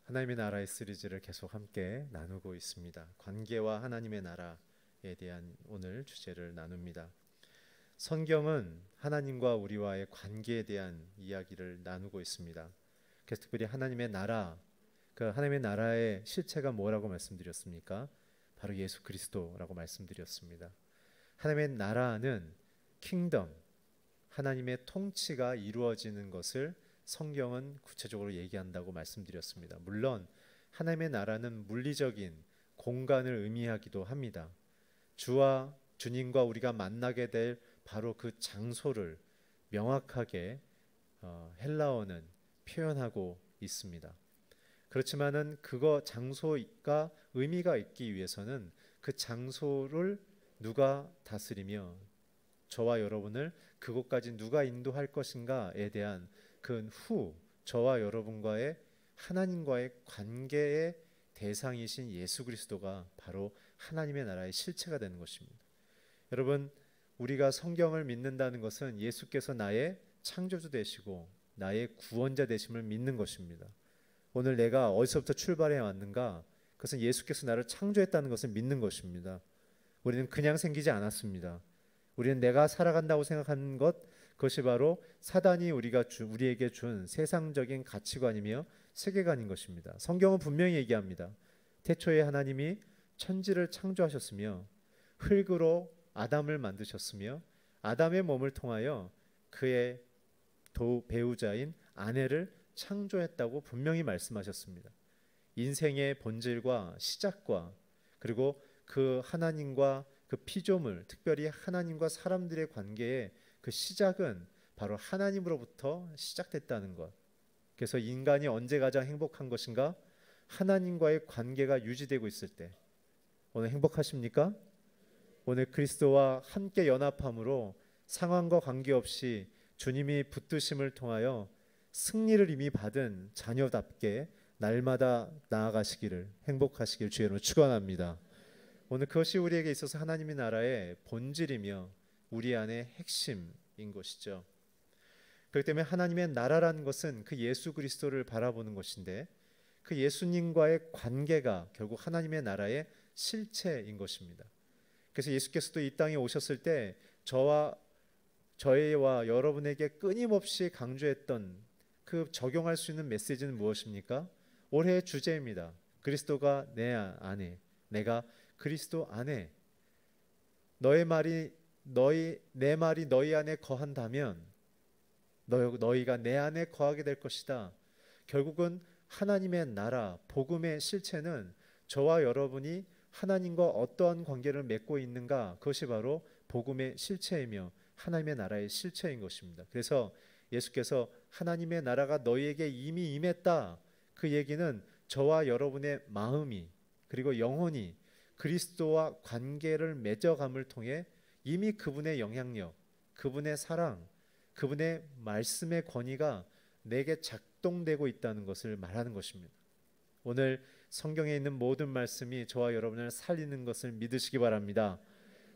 하나님의 나라의 시리즈를 계속 함께 나누고 있습니다. 관계와 하나님의 나라에 대한 오늘 주제를 나눕니다. 성경은 하나님과 우리와의 관계에 대한 이야기를 나누고 있습니다. 그래서 특별히 하나님의 나라, 그 하나님의 나라의 실체가 뭐라고 말씀드렸습니까? 바로 예수 그리스도라고 말씀드렸습니다. 하나님의 나라는 킹덤, 하나님의 통치가 이루어지는 것을 성경은 구체적으로 얘기한다고 말씀드렸습니다. 물론 하나님의 나라는 물리적인 공간을 의미하기도 합니다. 주와 주님과 우리가 만나게 될 바로 그 장소를 명확하게 헬라어는 표현하고 있습니다. 그렇지만은 그거 장소가 의미가 있기 위해서는 그 장소를 누가 다스리며 저와 여러분을 그곳까지 누가 인도할 것인가에 대한 그 후 저와 여러분과의 하나님과의 관계의 대상이신 예수 그리스도가 바로 하나님의 나라의 실체가 되는 것입니다. 여러분, 우리가 성경을 믿는다는 것은 예수께서 나의 창조주 되시고 나의 구원자 되심을 믿는 것입니다. 오늘 내가 어디서부터 출발해 왔는가? 그것은 예수께서 나를 창조했다는 것을 믿는 것입니다. 우리는 그냥 생기지 않았습니다. 우리는 내가 살아간다고 생각하는 그것이 바로 사단이 우리에게 준 세상적인 가치관이며 세계관인 것입니다. 성경은 분명히 얘기합니다. 태초에 하나님이 천지를 창조하셨으며 흙으로 아담을 만드셨으며 아담의 몸을 통하여 그의 배우자인 아내를 창조했다고 분명히 말씀하셨습니다. 인생의 본질과 시작과 그리고 그 하나님과 그 피조물, 특별히 하나님과 사람들의 관계의 그 시작은 바로 하나님으로부터 시작됐다는 것. 그래서 인간이 언제 가장 행복한 것인가? 하나님과의 관계가 유지되고 있을 때. 오늘 행복하십니까? 오늘 그리스도와 함께 연합함으로 상황과 관계없이 주님이 붙드심을 통하여 승리를 이미 받은 자녀답게 날마다 나아가시기를, 행복하시기를 주의 이름으로 축원합니다. 오늘 그것이 우리에게 있어서 하나님의 나라의 본질이며 우리 안의 핵심인 것이죠. 그렇기 때문에 하나님의 나라라는 것은 그 예수 그리스도를 바라보는 것인데 그 예수님과의 관계가 결국 하나님의 나라의 실체인 것입니다. 그래서 예수께서도 이 땅에 오셨을 때 저희와 여러분에게 끊임없이 강조했던 그 적용할 수 있는 메시지는 무엇입니까? 올해의 주제입니다. 그리스도가 내 안에, 내가 그리스도 안에, 내 말이 너희 안에 거한다면 너희가 내 안에 거하게 될 것이다. 결국은 하나님의 나라, 복음의 실체는 저와 여러분이 하나님과 어떠한 관계를 맺고 있는가, 그것이 바로 복음의 실체이며 하나님의 나라의 실체인 것입니다. 그래서 예수께서 하나님의 나라가 너희에게 이미 임했다, 그 얘기는 저와 여러분의 마음이 그리고 영혼이 그리스도와 관계를 맺어감을 통해 이미 그분의 영향력, 그분의 사랑, 그분의 말씀의 권위가 내게 작동되고 있다는 것을 말하는 것입니다. 오늘 성경에 있는 모든 말씀이 저와 여러분을 살리는 것을 믿으시기 바랍니다.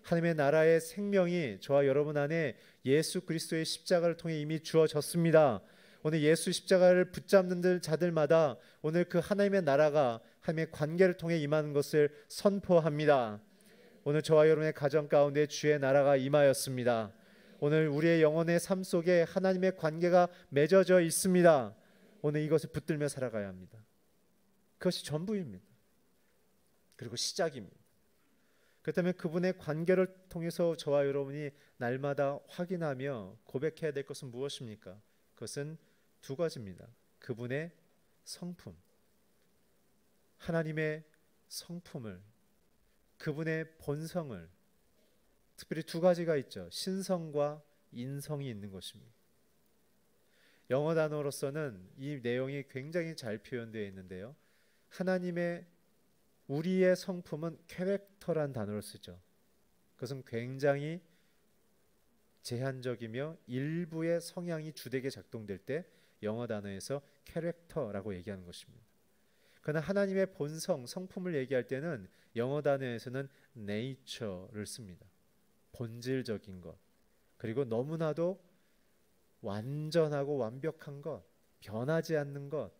하나님의 나라의 생명이 저와 여러분 안에 예수 그리스도의 십자가를 통해 이미 주어졌습니다. 오늘 예수 십자가를 붙잡는 자들마다 오늘 그 하나님의 나라가 하나님의 관계를 통해 임하는 것을 선포합니다. 오늘 저와 여러분의 가정 가운데 주의 나라가 임하였습니다. 오늘 우리의 영혼의 삶 속에 하나님의 관계가 맺어져 있습니다. 오늘 이것을 붙들며 살아가야 합니다. 그것이 전부입니다. 그리고 시작입니다. 그렇다면 그분의 관계를 통해서 저와 여러분이 날마다 확인하며 고백해야 될 것은 무엇입니까? 그것은 두 가지입니다. 그분의 성품, 하나님의 성품을, 그분의 본성을, 특별히 두 가지가 있죠. 신성과 인성이 있는 것입니다. 영어 단어로서는 이 내용이 굉장히 잘 표현되어 있는데요. 하나님의 우리의 성품은 캐릭터란 단어를 쓰죠. 그것은 굉장히 제한적이며 일부의 성향이 주되게 작동될 때 영어 단어에서 캐릭터라고 얘기하는 것입니다. 그러나 하나님의 본성, 성품을 얘기할 때는 영어 단어에서는 nature를 씁니다. 본질적인 것, 그리고 너무나도 완전하고 완벽한 것, 변하지 않는 것,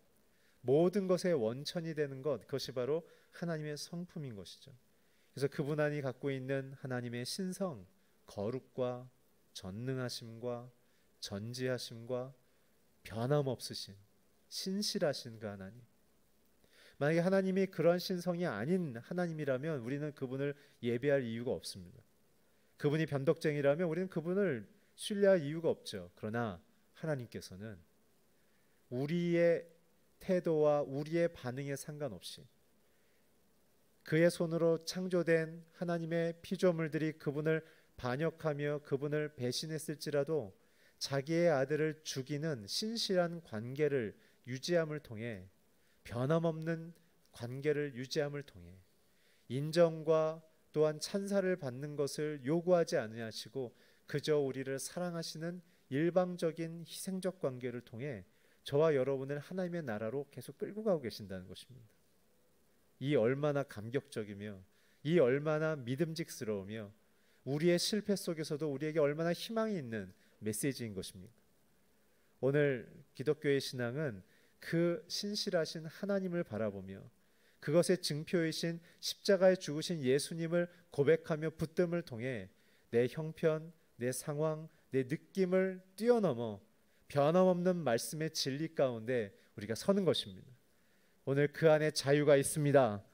모든 것의 원천이 되는 것, 그것이 바로 하나님의 성품인 것이죠. 그래서 그분 안이 갖고 있는 하나님의 신성, 거룩과 전능하심과 전지하심과 변함없으신 신실하신 그 하나님. 만약에 하나님이 그런 신성이 아닌 하나님이라면 우리는 그분을 예배할 이유가 없습니다. 그분이 변덕쟁이라면 우리는 그분을 신뢰할 이유가 없죠. 그러나 하나님께서는 우리의 태도와 우리의 반응에 상관없이 그의 손으로 창조된 하나님의 피조물들이 그분을 반역하며 그분을 배신했을지라도 자기의 아들을 죽이는 신실한 관계를 유지함을 통해, 변함없는 관계를 유지함을 통해 인정과 또한 찬사를 받는 것을 요구하지 아니하시고 그저 우리를 사랑하시는 일방적인 희생적 관계를 통해 저와 여러분을 하나님의 나라로 계속 끌고 가고 계신다는 것입니다. 이 얼마나 감격적이며 이 얼마나 믿음직스러우며 우리의 실패 속에서도 우리에게 얼마나 희망이 있는 메시지인 것입니까? 오늘 기독교의 신앙은 그 신실하신 하나님을 바라보며 그것의 증표이신 십자가에 죽으신 예수님을 고백하며 붙듦을 통해 내 형편, 내 상황, 내 느낌을 뛰어넘어 변함없는 말씀의 진리 가운데 우리가 서는 것입니다. 오늘 그 안에 자유가 있습니다.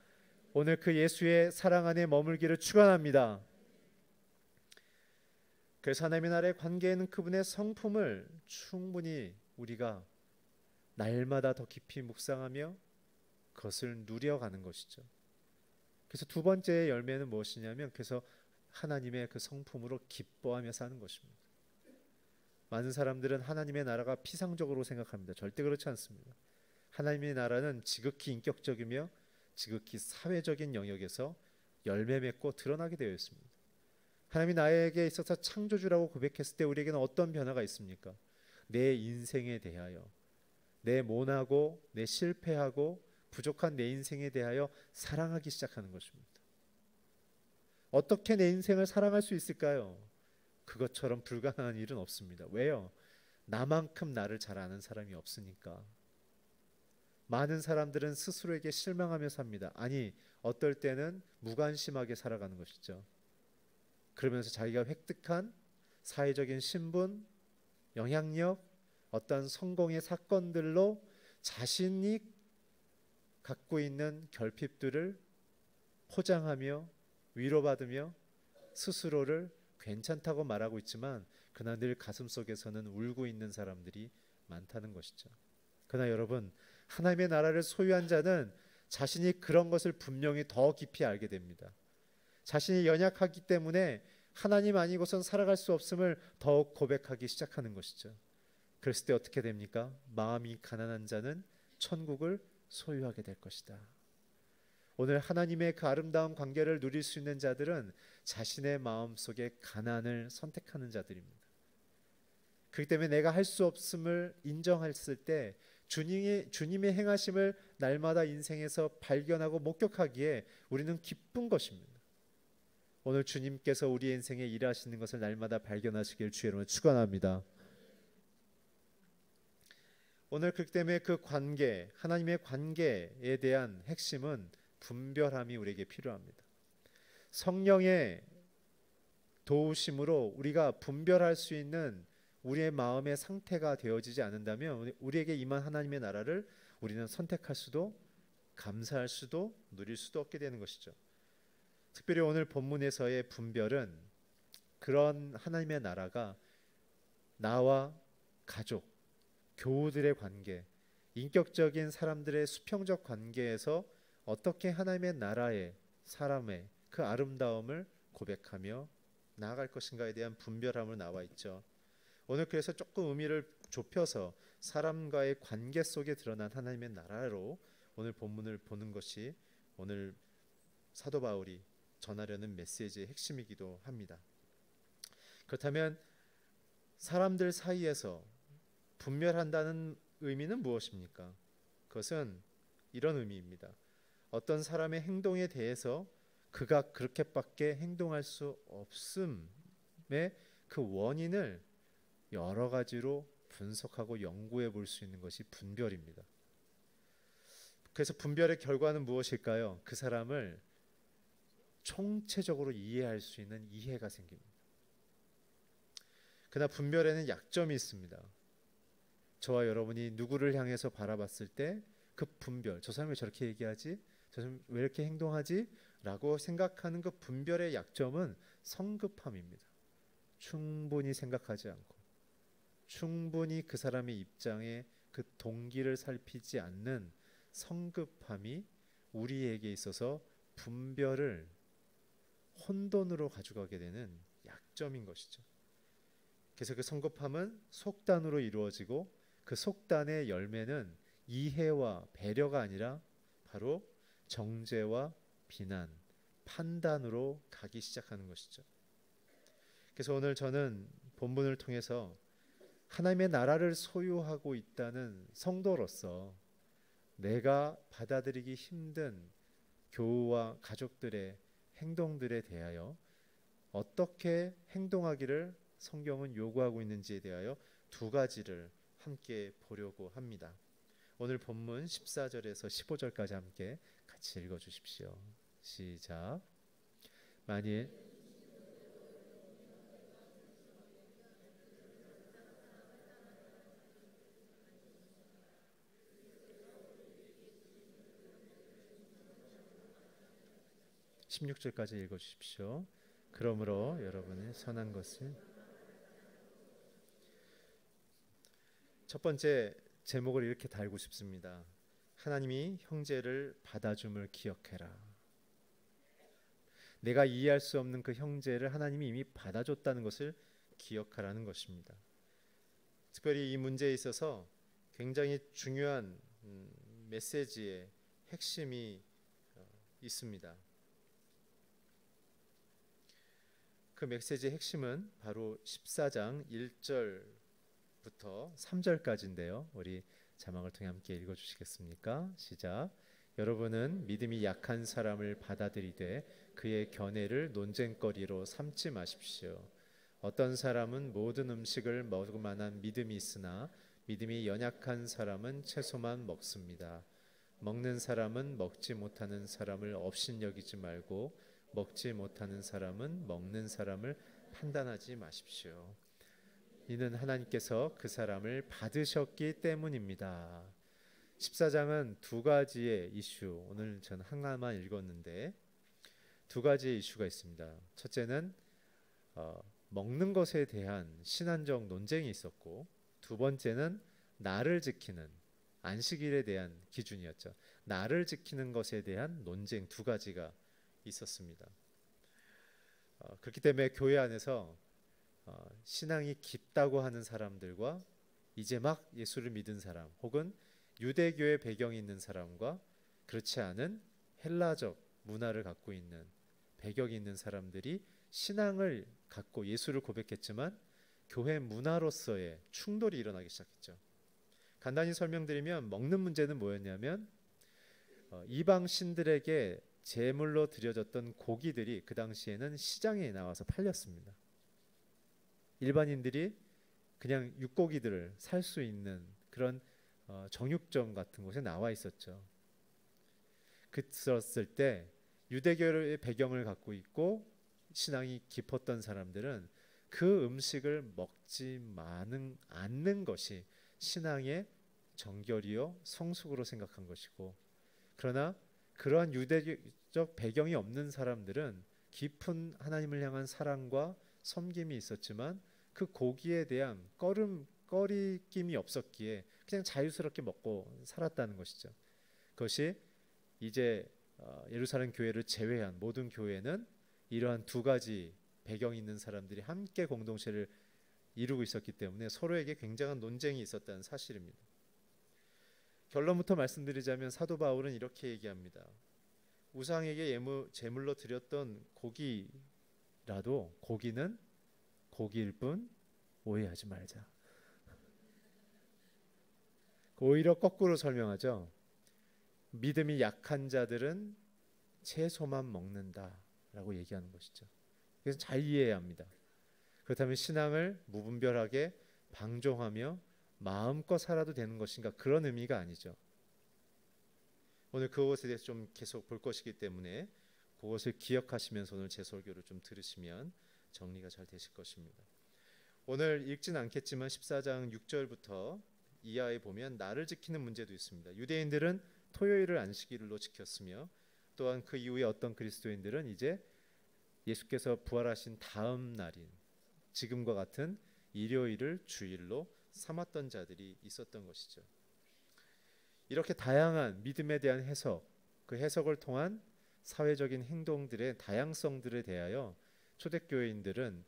오늘 그 예수의 사랑 안에 머물기를 축원합니다. 그래서 하나님의 나라의 관계에는 그분의 성품을 충분히 우리가 날마다 더 깊이 묵상하며 그것을 누려가는 것이죠. 그래서 두 번째 열매는 무엇이냐면 그래서 하나님의 그 성품으로 기뻐하며 사는 것입니다. 많은 사람들은 하나님의 나라가 피상적으로 생각합니다. 절대 그렇지 않습니다. 하나님의 나라는 지극히 인격적이며 지극히 사회적인 영역에서 열매 맺고 드러나게 되어 있습니다. 하나님이 나에게 있어서 창조주라고 고백했을 때 우리에게는 어떤 변화가 있습니까? 내 인생에 대하여, 내 모나고 내 실패하고 부족한 내 인생에 대하여 사랑하기 시작하는 것입니다. 어떻게 내 인생을 사랑할 수 있을까요? 그것처럼 불가능한 일은 없습니다. 왜요? 나만큼 나를 잘 아는 사람이 없으니까. 많은 사람들은 스스로에게 실망하며 삽니다. 아니, 어떨 때는 무관심하게 살아가는 것이죠. 그러면서 자기가 획득한 사회적인 신분, 영향력, 어떤 성공의 사건들로 자신이 갖고 있는 결핍들을 포장하며 위로받으며 스스로를 괜찮다고 말하고 있지만 그러나 늘 가슴속에서는 울고 있는 사람들이 많다는 것이죠. 그러나 여러분, 하나님의 나라를 소유한 자는 자신이 그런 것을 분명히 더 깊이 알게 됩니다. 자신이 연약하기 때문에 하나님 아니고선 살아갈 수 없음을 더욱 고백하기 시작하는 것이죠. 그랬을 때 어떻게 됩니까? 마음이 가난한 자는 천국을 소유하게 될 것이다. 오늘 하나님의 그 아름다운 관계를 누릴 수 있는 자들은 자신의 마음속에 가난을 선택하는 자들입니다. 그렇기 때문에 내가 할 수 없음을 인정했을 때 주님의 행하심을 날마다 인생에서 발견하고 목격하기에 우리는 기쁜 것입니다. 오늘 주님께서 우리의 인생에 일하시는 것을 날마다 발견하시길 주의 이름으로 축원합니다. 오늘 그렇기 때문에 그 관계, 하나님의 관계에 대한 핵심은 분별함이 우리에게 필요합니다. 성령의 도우심으로 우리가 분별할 수 있는 우리의 마음의 상태가 되어지지 않는다면 우리에게 임한 하나님의 나라를 우리는 선택할 수도 감사할 수도 누릴 수도 없게 되는 것이죠. 특별히 오늘 본문에서의 분별은 그런 하나님의 나라가 나와 가족, 교우들의 관계, 인격적인 사람들의 수평적 관계에서 어떻게 하나님의 나라의 사람의 그 아름다움을 고백하며 나아갈 것인가에 대한 분별함을 나와 있죠. 오늘 그래서 조금 의미를 좁혀서 사람과의 관계 속에 드러난 하나님의 나라로 오늘 본문을 보는 것이 오늘 사도 바울이 전하려는 메시지의 핵심이기도 합니다. 그렇다면 사람들 사이에서 분별한다는 의미는 무엇입니까? 그것은 이런 의미입니다. 어떤 사람의 행동에 대해서 그가 그렇게밖에 행동할 수 없음의 그 원인을 여러 가지로 분석하고 연구해 볼 수 있는 것이 분별입니다. 그래서 분별의 결과는 무엇일까요? 그 사람을 총체적으로 이해할 수 있는 이해가 생깁니다. 그러나 분별에는 약점이 있습니다. 저와 여러분이 누구를 향해서 바라봤을 때 그 분별, 저 사람이 저렇게 얘기하지? 저 사람이 왜 이렇게 행동하지? 라고 생각하는 그 분별의 약점은 성급함입니다. 충분히 생각하지 않고 충분히 그 사람의 입장에 그 동기를 살피지 않는 성급함이 우리에게 있어서 분별을 혼돈으로 가져가게 되는 약점인 것이죠. 그래서 그 성급함은 속단으로 이루어지고 그 속단의 열매는 이해와 배려가 아니라 바로 정죄와 비난, 판단으로 가기 시작하는 것이죠. 그래서 오늘 저는 본문을 통해서 하나님의 나라를 소유하고 있다는 성도로서 내가 받아들이기 힘든 교우와 가족들의 행동들에 대하여 어떻게 행동하기를 성경은 요구하고 있는지에 대하여 두 가지를 함께 보려고 합니다. 오늘 본문 14절에서 15절까지 함께 같이 읽어 주십시오. 시작. 만일 16절까지 읽어 주십시오. 그러므로 여러분의 선한 것을 첫 번째 제목을 이렇게 달고 싶습니다. 하나님이 형제를 받아줌을 기억해라. 내가 이해할 수 없는 그 형제를 하나님이 이미 받아줬다는 것을 기억하라는 것입니다. 특별히 이 문제에 있어서 굉장히 중요한 메시지의 핵심이 있습니다. 그 메시지의 핵심은 바로 14장 1절부터 3절까지인데요. 우리 자막을 통해 함께 읽어주시겠습니까? 시작. 여러분은 믿음이 약한 사람을 받아들이되 그의 견해를 논쟁거리로 삼지 마십시오. 어떤 사람은 모든 음식을 먹을 만한 믿음이 있으나 믿음이 연약한 사람은 채소만 먹습니다. 먹는 사람은 먹지 못하는 사람을 업신여기지 말고 먹지 못하는 사람은 먹는 사람을 판단하지 마십시오. 이는 하나님께서 그 사람을 받으셨기 때문입니다. 14장은 두 가지의 이슈, 오늘 전 하나만 읽었는데 두 가지의 이슈가 있습니다. 첫째는 먹는 것에 대한 신앙적 논쟁이 있었고, 두 번째는 나를 지키는 안식일에 대한 기준이었죠. 나를 지키는 것에 대한 논쟁 두 가지가 있었습니다. 그렇기 때문에 교회 안에서 신앙이 깊다고 하는 사람들과 이제 막 예수를 믿은 사람, 혹은 유대교의 배경이 있는 사람과 그렇지 않은 헬라적 문화를 갖고 있는 배경이 있는 사람들이 신앙을 갖고 예수를 고백했지만 교회 문화로서의 충돌이 일어나기 시작했죠. 간단히 설명드리면 먹는 문제는 뭐였냐면 이방 신들에게 제물로 드려졌던 고기들이 그 당시에는 시장에 나와서 팔렸습니다. 일반인들이 그냥 육고기들을 살 수 있는 그런 정육점 같은 곳에 나와 있었죠. 그랬을 때 유대교의 배경을 갖고 있고 신앙이 깊었던 사람들은 그 음식을 먹지 않는 것이 신앙의 정결이요 성숙으로 생각한 것이고, 그러나 그러한 유대적 배경이 없는 사람들은 깊은 하나님을 향한 사랑과 섬김이 있었지만 그 고기에 대한 꺼리낌이 없었기에 그냥 자유스럽게 먹고 살았다는 것이죠. 그것이 이제 예루살렘 교회를 제외한 모든 교회는 이러한 두 가지 배경이 있는 사람들이 함께 공동체를 이루고 있었기 때문에 서로에게 굉장한 논쟁이 있었다는 사실입니다. 결론부터 말씀드리자면 사도 바울은 이렇게 얘기합니다. 우상에게 제물로 드렸던 고기라도 고기는 고기일 뿐 오해하지 말자. 오히려 거꾸로 설명하죠. 믿음이 약한 자들은 채소만 먹는다라고 얘기하는 것이죠. 그래서 잘 이해해야 합니다. 그렇다면 신앙을 무분별하게 방종하며 마음껏 살아도 되는 것인가? 그런 의미가 아니죠. 오늘 그것에 대해서 좀 계속 볼 것이기 때문에 그것을 기억하시면서 오늘 제 설교를 좀 들으시면 정리가 잘 되실 것입니다. 오늘 읽진 않겠지만 14장 6절부터 이하에 보면 날을 지키는 문제도 있습니다. 유대인들은 토요일을 안식일로 지켰으며 또한 그 이후에 어떤 그리스도인들은 이제 예수께서 부활하신 다음 날인 지금과 같은 일요일을 주일로 삼았던 자들이 있었던 것이죠. 이렇게 다양한 믿음에 대한 해석, 그 해석을 통한 사회적인 행동들의 다양성들에 대하여 초대교회인들은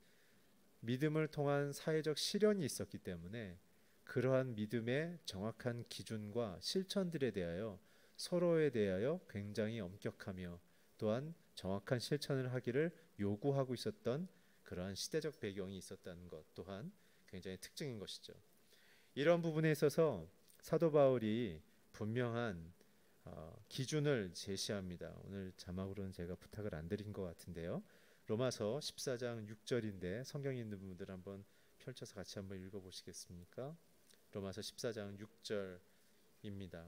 믿음을 통한 사회적 실현이 있었기 때문에 그러한 믿음의 정확한 기준과 실천들에 대하여 서로에 대하여 굉장히 엄격하며 또한 정확한 실천을 하기를 요구하고 있었던 그러한 시대적 배경이 있었다는 것 또한 굉장히 특징인 것이죠. 이런 부분에 있어서 사도 바울이 분명한 기준을 제시합니다. 오늘 자막으로는 제가 부탁을 안 드린 것 같은데요. 로마서 14장 6절인데 성경에 있는 분들 한번 펼쳐서 같이 한번 읽어보시겠습니까? 로마서 14장 6절입니다.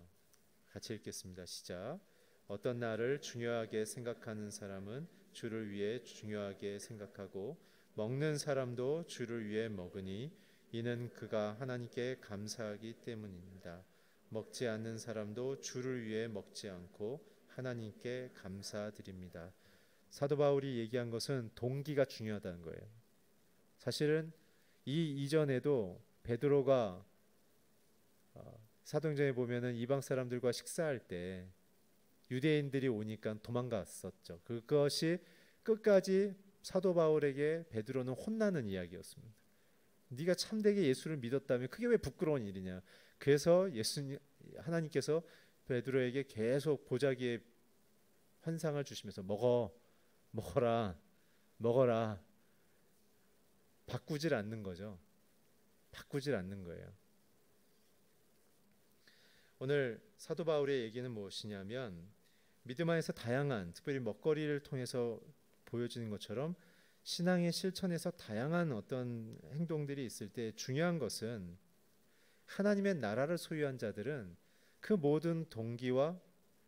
같이 읽겠습니다. 시작. 어떤 날을 중요하게 생각하는 사람은 주를 위해 중요하게 생각하고 먹는 사람도 주를 위해 먹으니 이는 그가 하나님께 감사하기 때문입니다. 먹지 않는 사람도 주를 위해 먹지 않고 하나님께 감사드립니다. 사도 바울이 얘기한 것은 동기가 중요하다는 거예요. 사실은 이 이전에도 베드로가 사도행전에 보면은 이방 사람들과 식사할 때 유대인들이 오니까 도망갔었죠. 그것이 끝까지 사도 바울에게 베드로는 혼나는 이야기였습니다. 네가 참되게 예수를 믿었다면 그게 왜 부끄러운 일이냐. 그래서 하나님께서 베드로에게 계속 보자기의 환상을 주시면서 먹어라 바꾸질 않는 거죠. 바꾸질 않는 거예요. 오늘 사도 바울의 얘기는 무엇이냐면 믿음 안에서 다양한 특별히 먹거리를 통해서 보여지는 것처럼 신앙의 실천에서 다양한 어떤 행동들이 있을 때 중요한 것은 하나님의 나라를 소유한 자들은 그 모든 동기와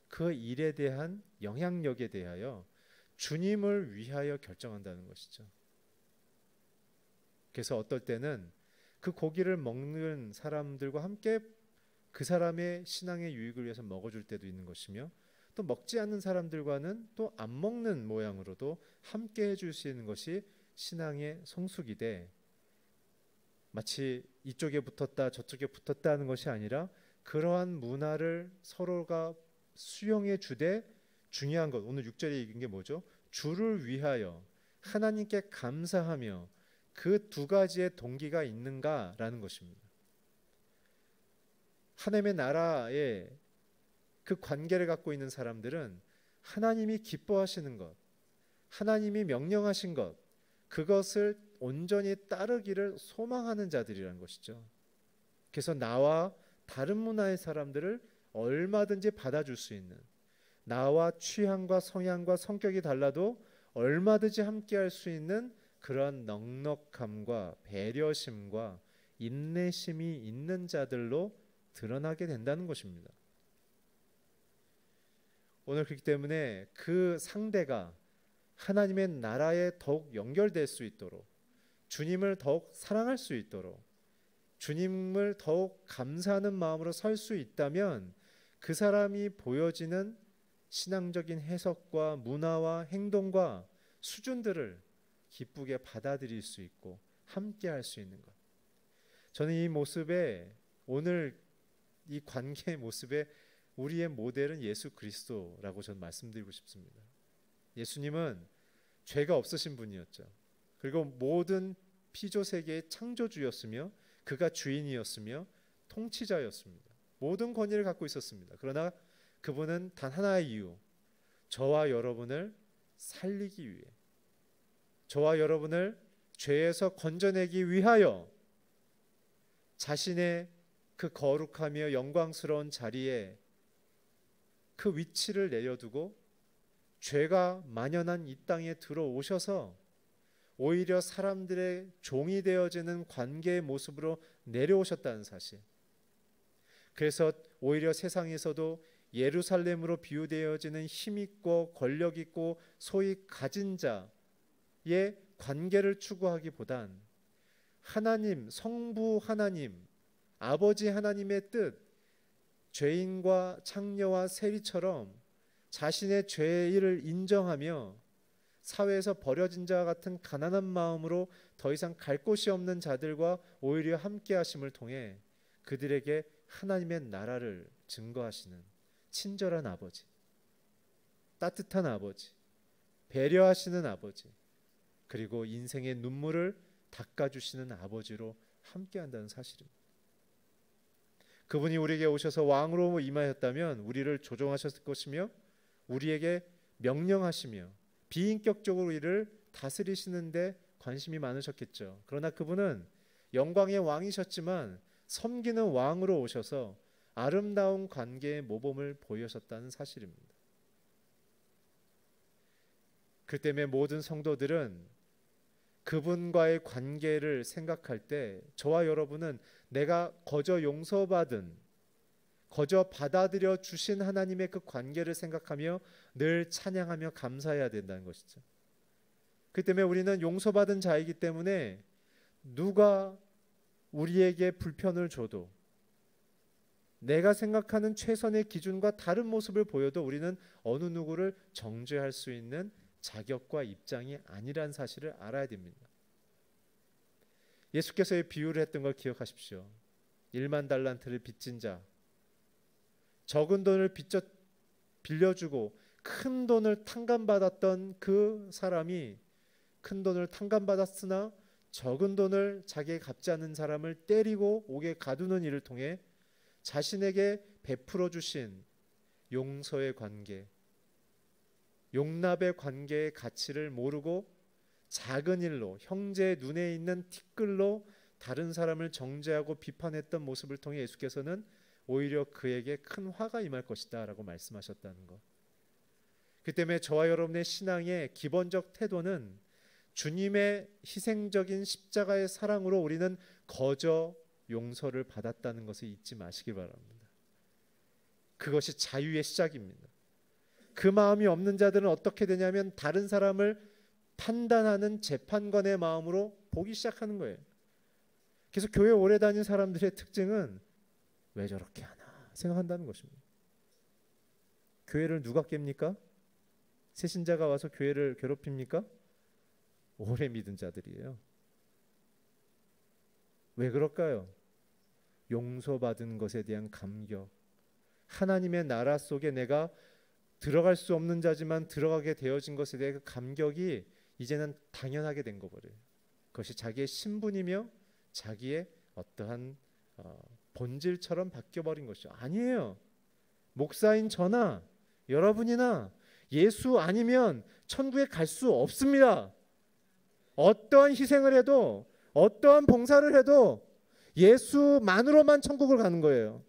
그 일에 대한 영향력에 대하여 주님을 위하여 결정한다는 것이죠. 그래서 어떨 때는 그 고기를 먹는 사람들과 함께 그 사람의 신앙의 유익을 위해서 먹어줄 때도 있는 것이며 또 먹지 않는 사람들과는 또 안 먹는 모양으로도 함께 해줄 수 있는 것이 신앙의 성숙이되 마치 이쪽에 붙었다 저쪽에 붙었다 하는 것이 아니라 그러한 문화를 서로가 수용해 주되 중요한 것 오늘 6절에 얘기한 게 뭐죠? 주를 위하여 하나님께 감사하며 그 두 가지의 동기가 있는가라는 것입니다. 하나님의 나라에 그 관계를 갖고 있는 사람들은 하나님이 기뻐하시는 것, 하나님이 명령하신 것, 그것을 온전히 따르기를 소망하는 자들이라는 것이죠. 그래서 나와 다른 문화의 사람들을 얼마든지 받아줄 수 있는, 나와 취향과 성향과 성격이 달라도 얼마든지 함께할 수 있는 그러한 넉넉함과 배려심과 인내심이 있는 자들로 드러나게 된다는 것입니다. 오늘 그렇기 때문에 그 상대가 하나님의 나라에 더욱 연결될 수 있도록 주님을 더욱 사랑할 수 있도록 주님을 더욱 감사하는 마음으로 설 수 있다면 그 사람이 보여지는 신앙적인 해석과 문화와 행동과 수준들을 기쁘게 받아들일 수 있고 함께 할 수 있는 것. 저는 이 모습에 오늘 이 관계의 모습에 우리의 모델은 예수 그리스도라고 저는 말씀드리고 싶습니다. 예수님은 죄가 없으신 분이었죠. 그리고 모든 피조 세계의 창조주였으며 그가 주인이었으며 통치자였습니다. 모든 권위를 갖고 있었습니다. 그러나 그분은 단 하나의 이유, 저와 여러분을 살리기 위해, 저와 여러분을 죄에서 건져내기 위하여 자신의 그 거룩하며 영광스러운 자리에 그 위치를 내려두고 죄가 만연한 이 땅에 들어오셔서 오히려 사람들의 종이 되어지는 관계의 모습으로 내려오셨다는 사실. 그래서 오히려 세상에서도 예루살렘으로 비유되어지는 힘 있고 권력 있고 소위 가진 자의 관계를 추구하기보단 하나님, 성부 하나님, 아버지 하나님의 뜻, 죄인과 창녀와 세리처럼 자신의 죄를 인정하며 사회에서 버려진 자와 같은 가난한 마음으로 더 이상 갈 곳이 없는 자들과 오히려 함께 하심을 통해 그들에게 하나님의 나라를 증거하시는 친절한 아버지, 따뜻한 아버지, 배려하시는 아버지, 그리고 인생의 눈물을 닦아주시는 아버지로 함께한다는 사실입니다. 그분이 우리에게 오셔서 왕으로 임하였다면 우리를 조종하셨을 것이며 우리에게 명령하시며 비인격적으로 우리를 다스리시는데 관심이 많으셨겠죠. 그러나 그분은 영광의 왕이셨지만 섬기는 왕으로 오셔서 아름다운 관계의 모범을 보이셨다는 사실입니다. 그 때문에 모든 성도들은 그분과의 관계를 생각할 때 저와 여러분은 내가 거저 용서받은, 거저 받아들여 주신 하나님의 그 관계를 생각하며 늘 찬양하며 감사해야 된다는 것이죠. 그 때문에 우리는 용서받은 자이기 때문에 누가 우리에게 불편을 줘도 내가 생각하는 최선의 기준과 다른 모습을 보여도 우리는 어느 누구를 정죄할 수 있는 자격과 입장이 아니란 사실을 알아야 됩니다. 예수께서의 비유를 했던 걸 기억하십시오. 1만 달란트를 빚진 자, 적은 돈을 빌려주고 큰 돈을 탕감받았던 그 사람이 큰 돈을 탕감받았으나 적은 돈을 자기에게 갚지 않는 사람을 때리고 옥에 가두는 일을 통해 자신에게 베풀어 주신 용서의 관계, 용납의 관계의 가치를 모르고 작은 일로 형제의 눈에 있는 티끌로 다른 사람을 정죄하고 비판했던 모습을 통해 예수께서는 오히려 그에게 큰 화가 임할 것이다 라고 말씀하셨다는 것. 그 때문에 저와 여러분의 신앙의 기본적 태도는 주님의 희생적인 십자가의 사랑으로 우리는 거저 용서를 받았다는 것을 잊지 마시기 바랍니다. 그것이 자유의 시작입니다. 그 마음이 없는 자들은 어떻게 되냐면 다른 사람을 판단하는 재판관의 마음으로 보기 시작하는 거예요. 그래서 교회 오래 다닌 사람들의 특징은 왜 저렇게 하나 생각한다는 것입니다. 교회를 누가 깹니까? 새신자가 와서 교회를 괴롭힙니까? 오래 믿은 자들이에요. 왜 그럴까요? 용서받은 것에 대한 감격, 하나님의 나라 속에 내가 들어갈 수 없는 자지만 들어가게 되어진 것에 대해 그 감격이 이제는 당연하게 된 거버려요. 그것이 자기의 신분이며 자기의 어떠한 본질처럼 바뀌어버린 것이죠. 아니에요. 목사인 저나 여러분이나 예수 아니면 천국에 갈 수 없습니다. 어떠한 희생을 해도 어떠한 봉사를 해도 예수만으로만 천국을 가는 거예요.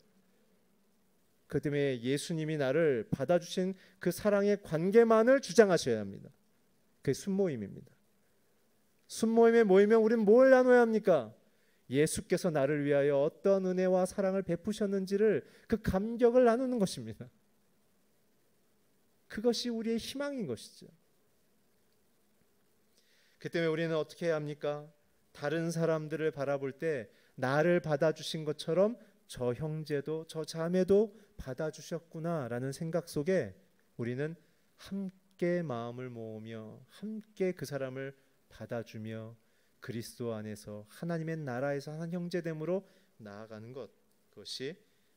그 때문에 예수님이 나를 받아주신 그 사랑의 관계만을 주장하셔야 합니다. 그게 순모임입니다. 순모임에 모이면 우리는 뭘 나눠야 합니까? 예수께서 나를 위하여 어떤 은혜와 사랑을 베푸셨는지를 그 감격을 나누는 것입니다. 그것이 우리의 희망인 것이죠. 그 때문에 우리는 어떻게 해야 합니까? 다른 사람들을 바라볼 때 나를 받아주신 것처럼 저 형제도 저 자매도 받아주셨구나라는 생각 속에 우리는 함께 마음을 모으며 함께 그 사람을 받아주며 그리스도 안에서 하나님의 나라에서 한 형제됨으로 나아가는 것, 그것이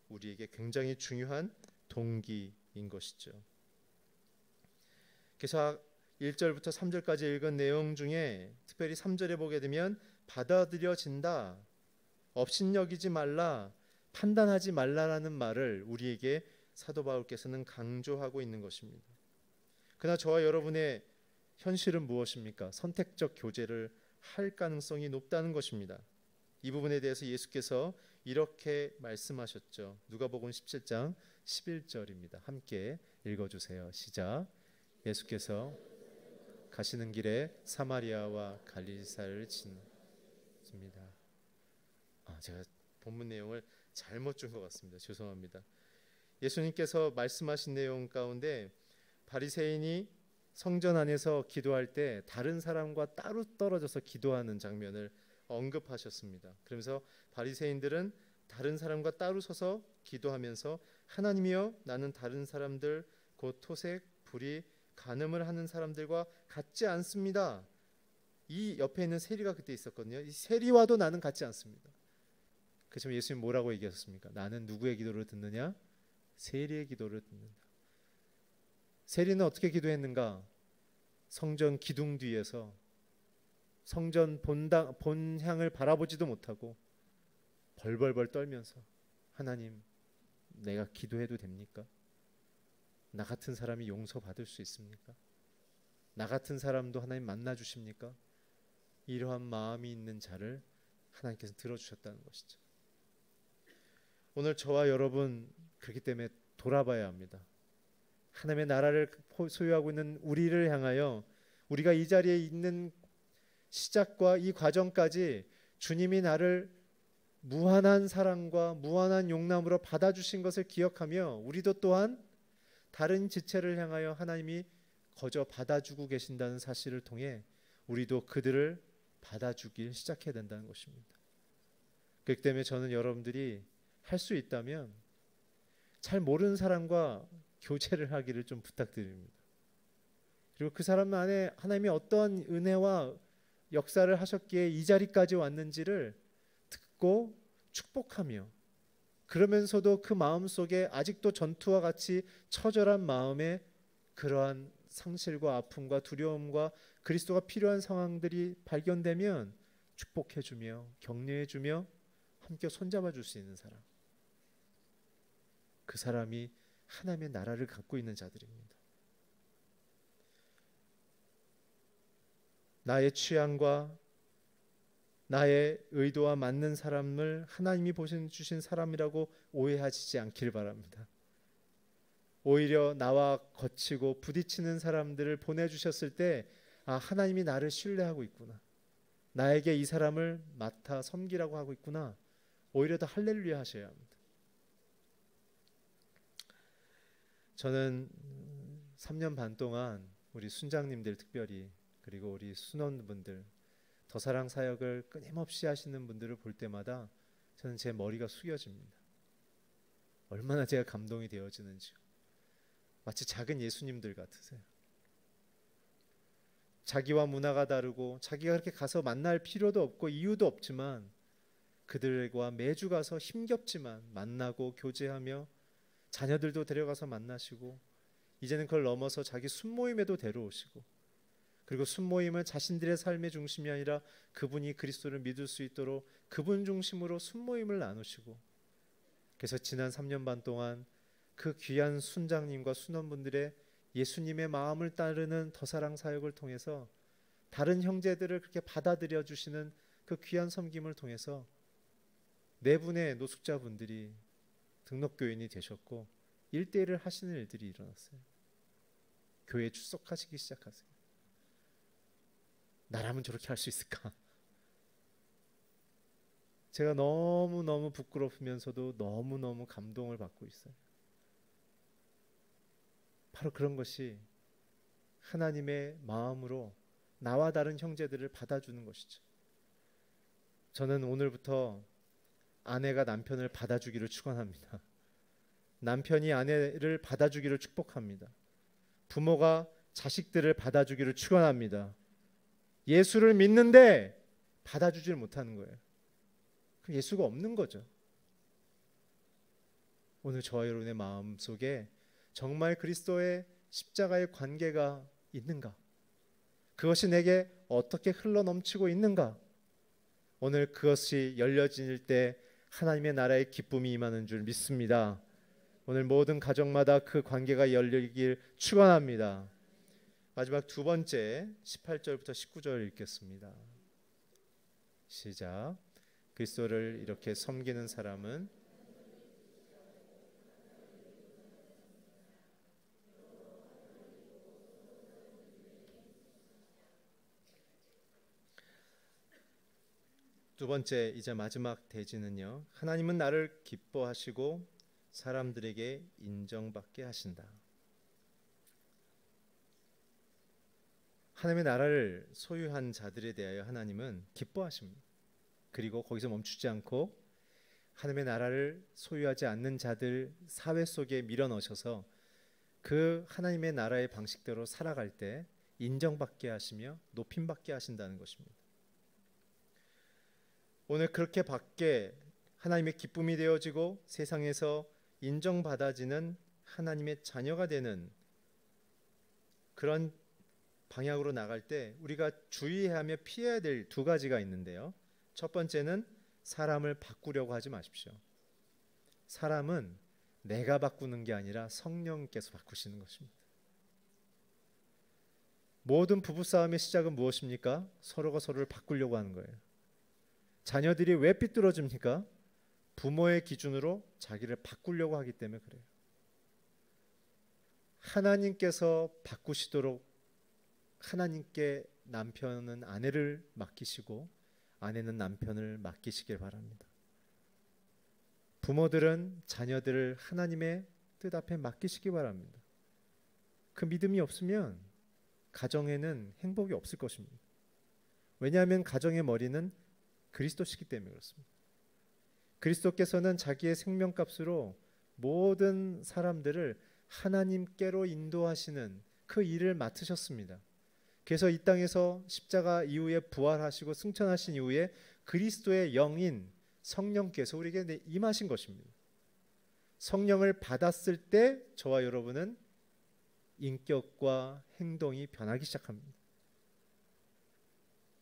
우리에게 굉장히 중요한 동기인 것이죠. 그래서 1절부터 3절까지 읽은 내용 중에 특별히 3절에 보게 되면 받아들여진다, 업신여기지 말라, 판단하지 말라라는 말을 우리에게 사도 바울께서는 강조하고 있는 것입니다. 그러나 저와 여러분의 현실은 무엇입니까? 선택적 교제를 할 가능성이 높다는 것입니다. 이 부분에 대해서 예수께서 이렇게 말씀하셨죠. 누가복음 17장 11절입니다. 함께 읽어주세요. 시작. 예수께서 가시는 길에 사마리아와 갈릴리사를 지나십니다. 제가 본문 내용을 잘못 준 것 같습니다. 죄송합니다. 예수님께서 말씀하신 내용 가운데 바리새인이 성전 안에서 기도할 때 다른 사람과 따로 떨어져서 기도하는 장면을 언급하셨습니다. 그러면서 바리새인들은 다른 사람과 따로 서서 기도하면서 하나님이여 나는 다른 사람들 곧 토색, 불의, 간음을 하는 사람들과 같지 않습니다. 이 옆에 있는 세리가 그때 있었거든요. 이 세리와도 나는 같지 않습니다. 그래서 예수님 뭐라고 얘기하셨습니까? 나는 누구의 기도를 듣느냐? 세리의 기도를 듣는다. 세리는 어떻게 기도했는가? 성전 기둥 뒤에서 성전 본향을 바라보지도 못하고 벌벌벌 떨면서 하나님 내가 기도해도 됩니까? 나 같은 사람이 용서받을 수 있습니까? 나 같은 사람도 하나님 만나 주십니까? 이러한 마음이 있는 자를 하나님께서 들어주셨다는 것이죠. 오늘 저와 여러분 그렇기 때문에 돌아봐야 합니다. 하나님의 나라를 소유하고 있는 우리를 향하여 우리가 이 자리에 있는 시작과 이 과정까지 주님이 나를 무한한 사랑과 무한한 용남으로 받아주신 것을 기억하며 우리도 또한 다른 지체를 향하여 하나님이 거저 받아주고 계신다는 사실을 통해 우리도 그들을 받아주길 시작해야 된다는 것입니다. 그렇기 때문에 저는 여러분들이 할 수 있다면 잘 모르는 사람과 교제를 하기를 좀 부탁드립니다. 그리고 그 사람 안에 하나님이 어떠한 은혜와 역사를 하셨기에 이 자리까지 왔는지를 듣고 축복하며 그러면서도 그 마음속에 아직도 전투와 같이 처절한 마음에 그러한 상실과 아픔과 두려움과 그리스도가 필요한 상황들이 발견되면 축복해주며 격려해주며 함께 손잡아 줄 수 있는 사람, 그 사람이 하나님의 나라를 갖고 있는 자들입니다. 나의 취향과 나의 의도와 맞는 사람을 하나님이 주신 사람이라고 오해하시지 않길 바랍니다. 오히려 나와 거치고 부딪히는 사람들을 보내주셨을 때 하나님이 나를 신뢰하고 있구나, 나에게 이 사람을 맡아 섬기라고 하고 있구나, 오히려 더 할렐루야 하셔야 합니다. 저는 3년 반 동안 우리 순장님들 특별히 그리고 우리 순원분들 더사랑 사역을 끊임없이 하시는 분들을 볼 때마다 저는 제 머리가 숙여집니다. 얼마나 제가 감동이 되어지는지요. 마치 작은 예수님들 같으세요. 자기와 문화가 다르고 자기가 그렇게 가서 만날 필요도 없고 이유도 없지만 그들과 매주 가서 힘겹지만 만나고 교제하며 자녀들도 데려가서 만나시고 이제는 그걸 넘어서 자기 순모임에도 데려오시고 그리고 순모임은 자신들의 삶의 중심이 아니라 그분이 그리스도를 믿을 수 있도록 그분 중심으로 순모임을 나누시고 그래서 지난 3년 반 동안 그 귀한 순장님과 순원분들의 예수님의 마음을 따르는 더사랑 사역을 통해서 다른 형제들을 그렇게 받아들여 주시는 그 귀한 섬김을 통해서 네 분의 노숙자분들이 등록교인이 되셨고 1대1을 하시는 일들이 일어났어요. 교회에 출석하시기 시작하세요. 나라면 저렇게 할 수 있을까? 제가 너무너무 부끄럽으면서도 너무너무 감동을 받고 있어요. 바로 그런 것이 하나님의 마음으로 나와 다른 형제들을 받아주는 것이죠. 저는 오늘부터 아내가 남편을 받아주기를 축원합니다. 남편이 아내를 받아주기를 축복합니다. 부모가 자식들을 받아주기를 축원합니다. 예수를 믿는데 받아주질 못하는 거예요. 그럼 예수가 없는 거죠. 오늘 저와 여러분의 마음속에 정말 그리스도의 십자가의 관계가 있는가? 그것이 내게 어떻게 흘러넘치고 있는가? 오늘 그것이 열려질 때 하나님의 나라의 기쁨이 임하는 줄 믿습니다. 오늘 모든 가정마다 그 관계가 열리길 축원합니다. 마지막 두 번째 18절부터 19절 읽겠습니다. 시작. 그리스도를 이렇게 섬기는 사람은 두 번째 이제 마지막 대지는요. 하나님은 나를 기뻐하시고 사람들에게 인정받게 하신다. 하나님의 나라를 소유한 자들에 대하여 하나님은 기뻐하십니다. 그리고 거기서 멈추지 않고 하나님의 나라를 소유하지 않는 자들 사회 속에 밀어넣으셔서 그 하나님의 나라의 방식대로 살아갈 때 인정받게 하시며 높임받게 하신다는 것입니다. 오늘 그렇게 받게 하나님의 기쁨이 되어지고 세상에서 인정받아지는 하나님의 자녀가 되는 그런 방향으로 나갈 때 우리가 주의해야 하며 피해야 될 두 가지가 있는데요. 첫 번째는 사람을 바꾸려고 하지 마십시오. 사람은 내가 바꾸는 게 아니라 성령께서 바꾸시는 것입니다. 모든 부부싸움의 시작은 무엇입니까? 서로가 서로를 바꾸려고 하는 거예요. 자녀들이 왜 삐뚤어집니까? 부모의 기준으로 자기를 바꾸려고 하기 때문에 그래요. 하나님께서 바꾸시도록 하나님께 남편은 아내를 맡기시고 아내는 남편을 맡기시길 바랍니다. 부모들은 자녀들을 하나님의 뜻 앞에 맡기시기 바랍니다. 그 믿음이 없으면 가정에는 행복이 없을 것입니다. 왜냐하면 가정의 머리는 그리스도시기 때문에 그렇습니다. 그리스도께서는 자기의 생명값으로 모든 사람들을 하나님께로 인도하시는 그 일을 맡으셨습니다. 그래서 이 땅에서 십자가 이후에 부활하시고 승천하신 이후에 그리스도의 영인 성령께서 우리에게 임하신 것입니다. 성령을 받았을 때 저와 여러분은 인격과 행동이 변하기 시작합니다.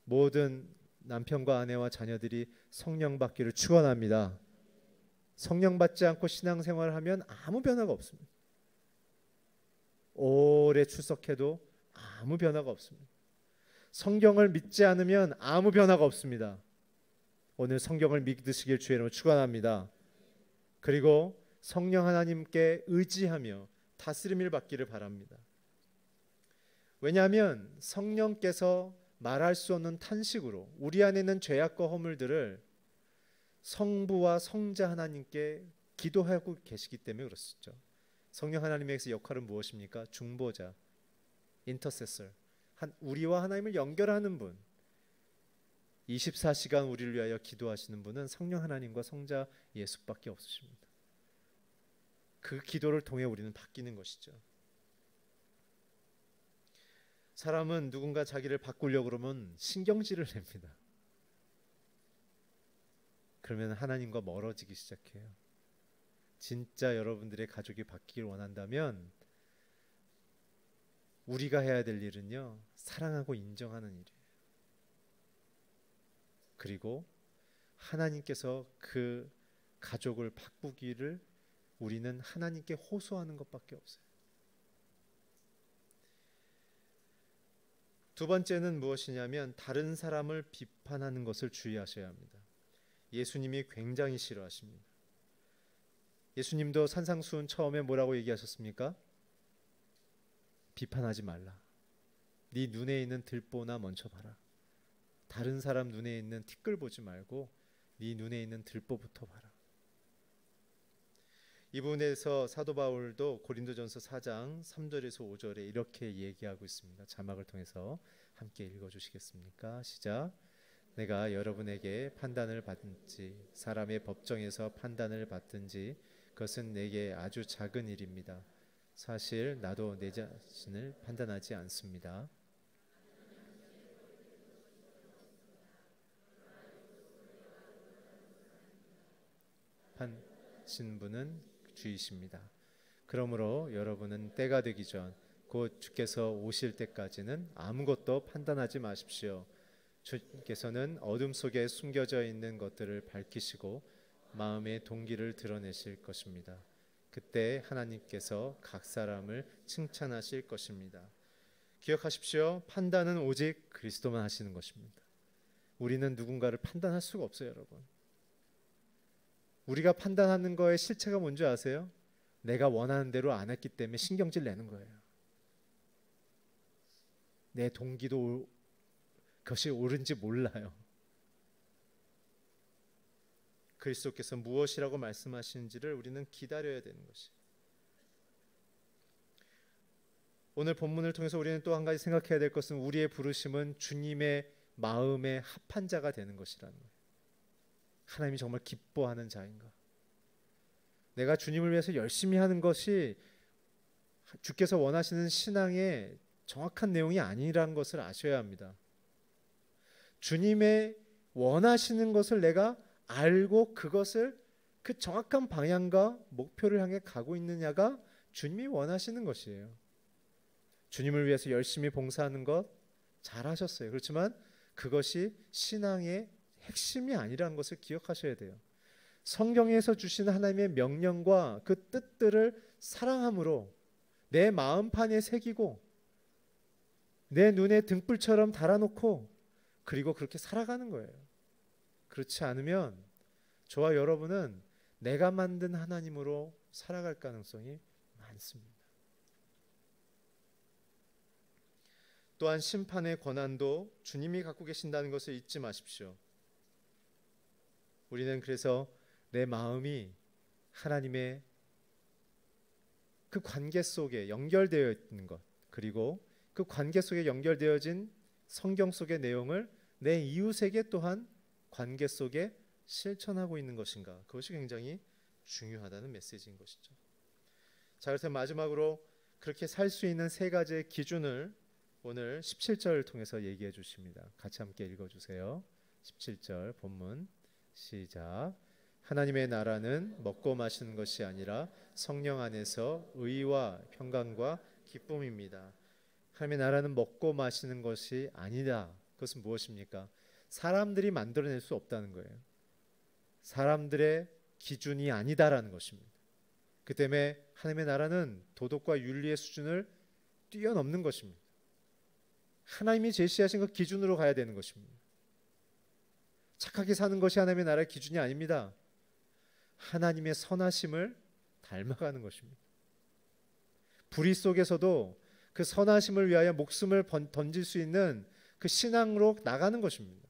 모든 남편과 아내와 자녀들이 성령 받기를 축원합니다. 성령 받지 않고 신앙생활을 하면 아무 변화가 없습니다. 오래 출석해도 아무 변화가 없습니다. 성경을 믿지 않으면 아무 변화가 없습니다. 오늘 성경을 믿으시길 주의 이름으로 축원합니다. 그리고 성령 하나님께 의지하며 다스림을 받기를 바랍니다. 왜냐하면 성령께서 말할 수 없는 탄식으로 우리 안에 있는 죄악과 허물들을 성부와 성자 하나님께 기도하고 계시기 때문에 그렇죠. 성령 하나님에게서 역할은 무엇입니까? 중보자, 인터세서, 우리와 하나님을 연결하는 분. 24시간 우리를 위하여 기도하시는 분은 성령 하나님과 성자 예수밖에 없으십니다. 그 기도를 통해 우리는 바뀌는 것이죠. 사람은 누군가 자기를 바꾸려고 그러면 신경질을 냅니다. 그러면 하나님과 멀어지기 시작해요. 진짜 여러분들의 가족이 바뀌길 원한다면 우리가 해야 될 일은요, 사랑하고 인정하는 일이에요. 그리고 하나님께서 그 가족을 바꾸기를 우리는 하나님께 호소하는 것밖에 없어요. 두 번째는 무엇이냐면 다른 사람을 비판하는 것을 주의하셔야 합니다. 예수님이 굉장히 싫어하십니다. 예수님도 산상수훈 처음에 뭐라고 얘기하셨습니까? 비판하지 말라. 네 눈에 있는 들보나 먼저 봐라. 다른 사람 눈에 있는 티끌 보지 말고 네 눈에 있는 들보부터 봐라. 이 부분에서 사도 바울도 고린도전서 4장 3절에서 5절에 이렇게 얘기하고 있습니다. 자막을 통해서 함께 읽어주시겠습니까? 시작. 내가 여러분에게 판단을 받든지 사람의 법정에서 판단을 받든지 그것은 내게 아주 작은 일입니다. 사실 나도 내 자신을 판단하지 않습니다. 판신 분은 주이십니다. 그러므로 여러분은 때가 되기 전 곧 주께서 오실 때까지는 아무것도 판단하지 마십시오. 주께서는 어둠 속에 숨겨져 있는 것들을 밝히시고 마음의 동기를 드러내실 것입니다. 그때 하나님께서 각 사람을 칭찬하실 것입니다. 기억하십시오. 판단은 오직 그리스도만 하시는 것입니다. 우리는 누군가를 판단할 수가 없어요, 여러분. 우리가 판단하는 거의 실체가 뭔지 아세요? 내가 원하는 대로 안 했기 때문에 신경질 내는 거예요. 내 동기도 그것이 옳은지 몰라요. 그리스도께서 무엇이라고 말씀하시는지를 우리는 기다려야 되는 것이. 오늘 본문을 통해서 우리는 또 한 가지 생각해야 될 것은 우리의 부르심은 주님의 마음에 합한 자가 되는 것이라는 거예요. 하나님이 정말 기뻐하는 자인가? 내가 주님을 위해서 열심히 하는 것이 주께서 원하시는 신앙의 정확한 내용이 아니라는 것을 아셔야 합니다. 주님의 원하시는 것을 내가 알고 그것을 그 정확한 방향과 목표를 향해 가고 있느냐가 주님이 원하시는 것이에요. 주님을 위해서 열심히 봉사하는 것 잘하셨어요. 그렇지만 그것이 신앙의 핵심이 아니라는 것을 기억하셔야 돼요. 성경에서 주신 하나님의 명령과 그 뜻들을 사랑함으로 내 마음판에 새기고 내 눈에 등불처럼 달아놓고 그리고 그렇게 살아가는 거예요. 그렇지 않으면 저와 여러분은 내가 만든 하나님으로 살아갈 가능성이 많습니다. 또한 심판의 권한도 주님이 갖고 계신다는 것을 잊지 마십시오. 우리는 그래서 내 마음이 하나님의 그 관계 속에 연결되어 있는 것, 그리고 그 관계 속에 연결되어진 성경 속의 내용을 내 이웃에게 또한 관계 속에 실천하고 있는 것인가, 그것이 굉장히 중요하다는 메시지인 것이죠. 자, 그래서 마지막으로 그렇게 살 수 있는 세 가지의 기준을 오늘 17절을 통해서 얘기해 주십니다. 같이 함께 읽어주세요. 17절 본문 시작. 하나님의 나라는 먹고 마시는 것이 아니라 성령 안에서 의와 평강과 기쁨입니다. 하나님의 나라는 먹고 마시는 것이 아니다. 그것은 무엇입니까? 사람들이 만들어낼 수 없다는 거예요. 사람들의 기준이 아니다라는 것입니다. 그 때문에 하나님의 나라는 도덕과 윤리의 수준을 뛰어넘는 것입니다. 하나님이 제시하신 그 기준으로 가야 되는 것입니다. 착하게 사는 것이 하나님의 나라의 기준이 아닙니다. 하나님의 선하심을 닮아가는 것입니다. 불의 속에서도 그 선하심을 위하여 목숨을 던질 수 있는 그 신앙으로 나가는 것입니다.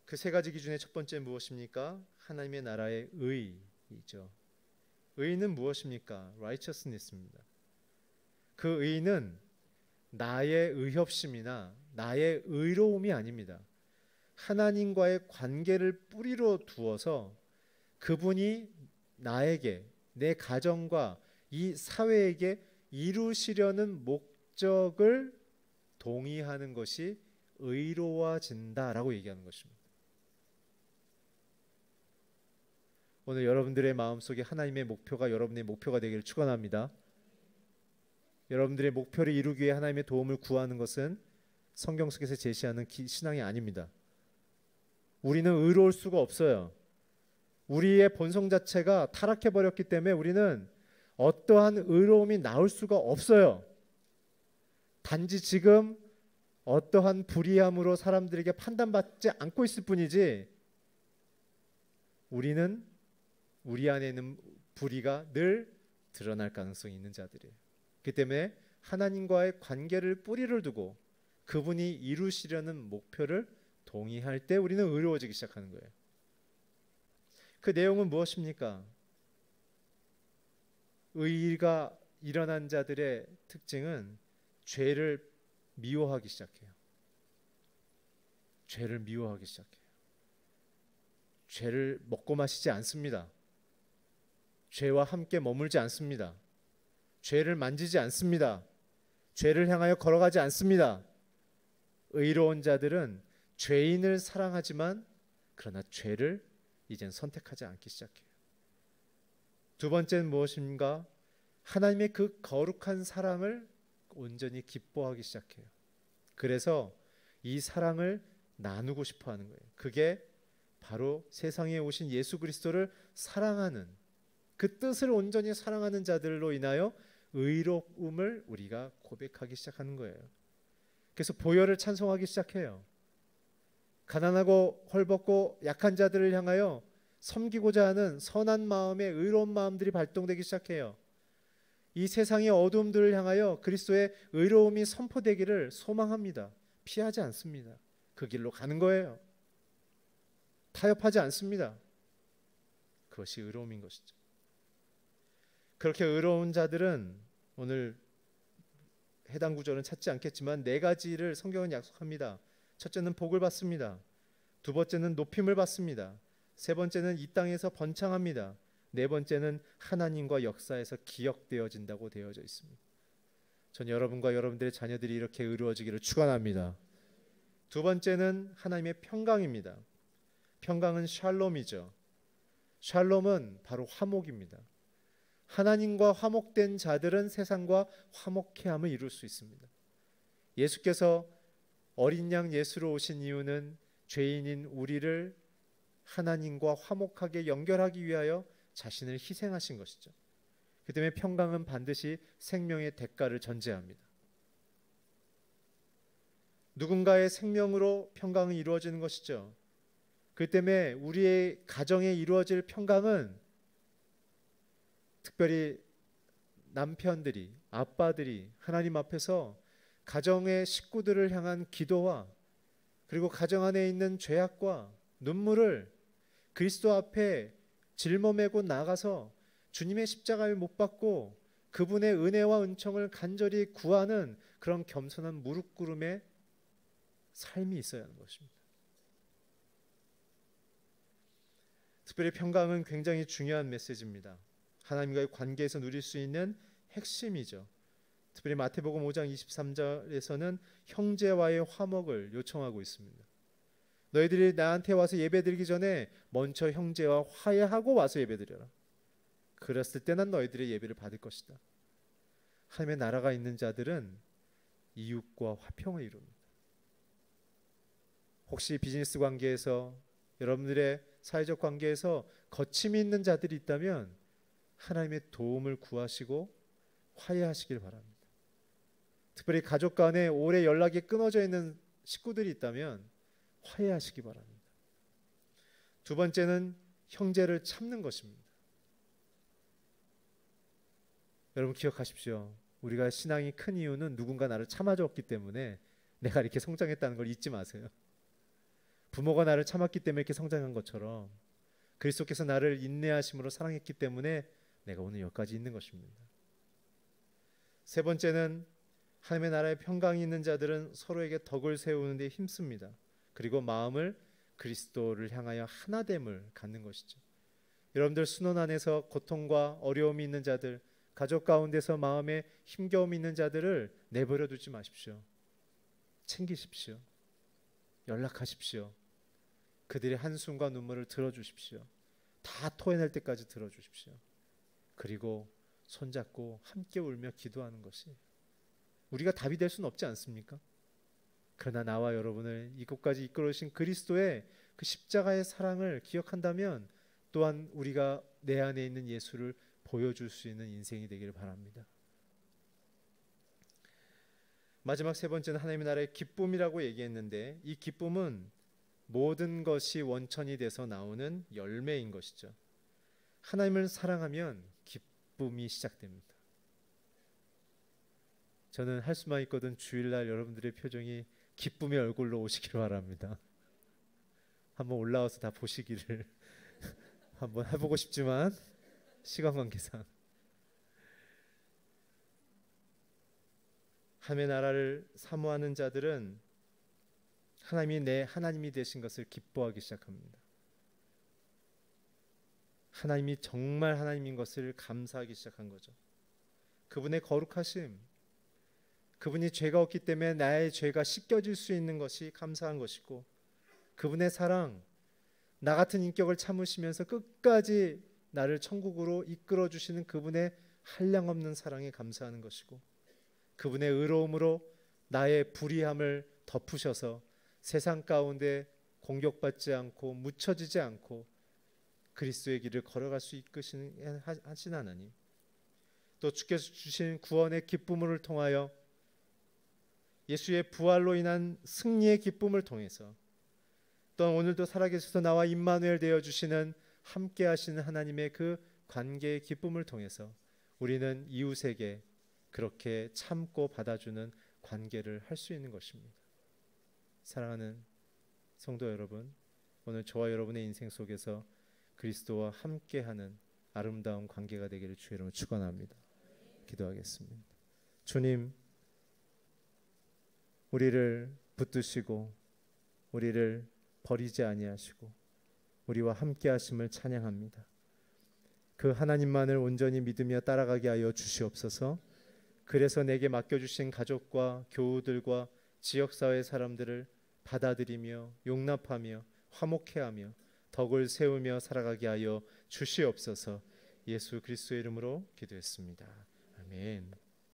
그 세 가지 기준의 첫 번째는 무엇입니까? 하나님의 나라의 의이죠. 의는 무엇입니까? righteousness입니다. 그 의는 나의 의협심이나 나의 의로움이 아닙니다. 하나님과의 관계를 뿌리로 두어서 그분이 나에게, 내 가정과 이 사회에게 이루시려는 목적을 동의하는 것이 의로워진다라고 얘기하는 것입니다. 오늘 여러분들의 마음속에 하나님의 목표가 여러분의 목표가 되기를 축원합니다. 여러분들의 목표를 이루기 위해 하나님의 도움을 구하는 것은 성경 속에서 제시하는 신앙이 아닙니다. 우리는 의로울 수가 없어요. 우리의 본성 자체가 타락해버렸기 때문에 우리는 어떠한 의로움이 나올 수가 없어요. 단지 지금 어떠한 불의함으로 사람들에게 판단받지 않고 있을 뿐이지, 우리는 우리 안에 있는 불의가 늘 드러날 가능성이 있는 자들이에요. 그렇기 때문에 하나님과의 관계를 뿌리를 두고 그분이 이루시려는 목표를 동의할 때 우리는 의로워지기 시작하는 거예요. 그 내용은 무엇입니까? 의가 일어난 자들의 특징은 죄를 미워하기 시작해요. 죄를 미워하기 시작해요. 죄를 먹고 마시지 않습니다. 죄와 함께 머물지 않습니다. 죄를 만지지 않습니다. 죄를 향하여 걸어가지 않습니다. 의로운 자들은 죄인을 사랑하지만 그러나 죄를 이젠 선택하지 않기 시작해요. 두 번째는 무엇인가? 하나님의 그 거룩한 사랑을 온전히 기뻐하기 시작해요. 그래서 이 사랑을 나누고 싶어 하는 거예요. 그게 바로 세상에 오신 예수 그리스도를 사랑하는, 그 뜻을 온전히 사랑하는 자들로 인하여 의로움을 우리가 고백하기 시작하는 거예요. 그래서 보혈을 찬송하기 시작해요. 가난하고 헐벗고 약한 자들을 향하여 섬기고자 하는 선한 마음의 의로운 마음들이 발동되기 시작해요. 이 세상의 어두움들을 향하여 그리스도의 의로움이 선포되기를 소망합니다. 피하지 않습니다. 그 길로 가는 거예요. 타협하지 않습니다. 그것이 의로움인 것이죠. 그렇게 의로운 자들은 오늘 해당 구절은 찾지 않겠지만 네 가지를 성경은 약속합니다. 첫째는 복을 받습니다. 두 번째는 높임을 받습니다. 세 번째는 이 땅에서 번창합니다. 네 번째는 하나님과 역사에서 기억되어진다고 되어져 있습니다. 전 여러분과 여러분들의 자녀들이 이렇게 의로워지기를 축원합니다. 두 번째는 하나님의 평강입니다. 평강은 샬롬이죠. 샬롬은 바로 화목입니다. 하나님과 화목된 자들은 세상과 화목해함을 이룰 수 있습니다. 예수께서 어린 양 예수로 오신 이유는 죄인인 우리를 하나님과 화목하게 연결하기 위하여 자신을 희생하신 것이죠. 그 때문에 평강은 반드시 생명의 대가를 전제합니다. 누군가의 생명으로 평강은 이루어지는 것이죠. 그 때문에 우리의 가정에 이루어질 평강은 특별히 남편들이, 아빠들이 하나님 앞에서 가정의 식구들을 향한 기도와 그리고 가정 안에 있는 죄악과 눈물을 그리스도 앞에 짊어매고 나가서 주님의 십자가에 못 박고 그분의 은혜와 은총을 간절히 구하는 그런 겸손한 무릎꿇음의 삶이 있어야 하는 것입니다. 특별히 평강은 굉장히 중요한 메시지입니다. 하나님과의 관계에서 누릴 수 있는 핵심이죠. 특별히 마태복음 5장 23절에서는 형제와의 화목을 요청하고 있습니다. 너희들이 나한테 와서 예배드리기 전에 먼저 형제와 화해하고 와서 예배드려라. 그랬을 때 난 너희들의 예배를 받을 것이다. 하나님의 나라가 있는 자들은 이웃과 화평을 이룹니다. 혹시 비즈니스 관계에서 여러분들의 사회적 관계에서 거침이 있는 자들이 있다면 하나님의 도움을 구하시고 화해하시길 바랍니다. 특별히 가족 간에 오래 연락이 끊어져 있는 식구들이 있다면 화해하시기 바랍니다. 두 번째는 형제를 참는 것입니다. 여러분 기억하십시오. 우리가 신앙이 큰 이유는 누군가 나를 참아줬기 때문에 내가 이렇게 성장했다는 걸 잊지 마세요. 부모가 나를 참았기 때문에 이렇게 성장한 것처럼 그리스도께서 나를 인내하심으로 사랑했기 때문에 내가 오늘 여기까지 있는 것입니다. 세 번째는 하나님의 나라에 평강이 있는 자들은 서로에게 덕을 세우는 데 힘씁니다. 그리고 마음을 그리스도를 향하여 하나됨을 갖는 것이죠. 여러분들 순원 안에서 고통과 어려움이 있는 자들, 가족 가운데서 마음에 힘겨움이 있는 자들을 내버려 두지 마십시오. 챙기십시오. 연락하십시오. 그들의 한숨과 눈물을 들어주십시오. 다 토해낼 때까지 들어주십시오. 그리고 손잡고 함께 울며 기도하는 것이 우리가 답이 될 수는 없지 않습니까? 그러나 나와 여러분을 이곳까지 이끌어오신 그리스도의 그 십자가의 사랑을 기억한다면 또한 우리가 내 안에 있는 예수를 보여줄 수 있는 인생이 되기를 바랍니다. 마지막 세 번째는 하나님의 나라의 기쁨이라고 얘기했는데 이 기쁨은 모든 것이 원천이 돼서 나오는 열매인 것이죠. 하나님을 사랑하면 기쁨이 시작됩니다. 저는 할 수만 있거든 주일날 여러분들의 표정이 기쁨의 얼굴로 오시기를 바랍니다. 한번 올라와서 다 보시기를 한번 해보고 싶지만 시간 관계상 하나님의 나라를 사모하는 자들은 하나님이 내 하나님이 되신 것을 기뻐하기 시작합니다. 하나님이 정말 하나님인 것을 감사하기 시작한 거죠. 그분의 거룩하심, 그분이 죄가 없기 때문에 나의 죄가 씻겨질 수 있는 것이 감사한 것이고 그분의 사랑, 나 같은 인격을 참으시면서 끝까지 나를 천국으로 이끌어 주시는 그분의 한량없는 사랑에 감사하는 것이고 그분의 의로움으로 나의 불의함을 덮으셔서 세상 가운데 공격받지 않고 묻혀지지 않고 그리스도의 길을 걸어갈 수 하신 하나님, 또 주께서 주신 구원의 기쁨을 통하여 예수의 부활로 인한 승리의 기쁨을 통해서 또한 오늘도 살아계셔서 나와 임마누엘 되어 주시는 함께 하시는 하나님의 그 관계의 기쁨을 통해서 우리는 이웃에게 그렇게 참고 받아주는 관계를 할 수 있는 것입니다. 사랑하는 성도 여러분, 오늘 저와 여러분의 인생 속에서 그리스도와 함께하는 아름다운 관계가 되기를 주의 이름으로 축원합니다. 기도하겠습니다. 주님, 우리를 붙드시고 우리를 버리지 아니하시고 우리와 함께하심을 찬양합니다. 그 하나님만을 온전히 믿으며 따라가게 하여 주시옵소서. 그래서 내게 맡겨주신 가족과 교우들과 지역사회 사람들을 받아들이며 용납하며 화목해하며 덕을 세우며 살아가게 하여 주시옵소서. 예수 그리스도의 이름으로 기도했습니다. 아멘.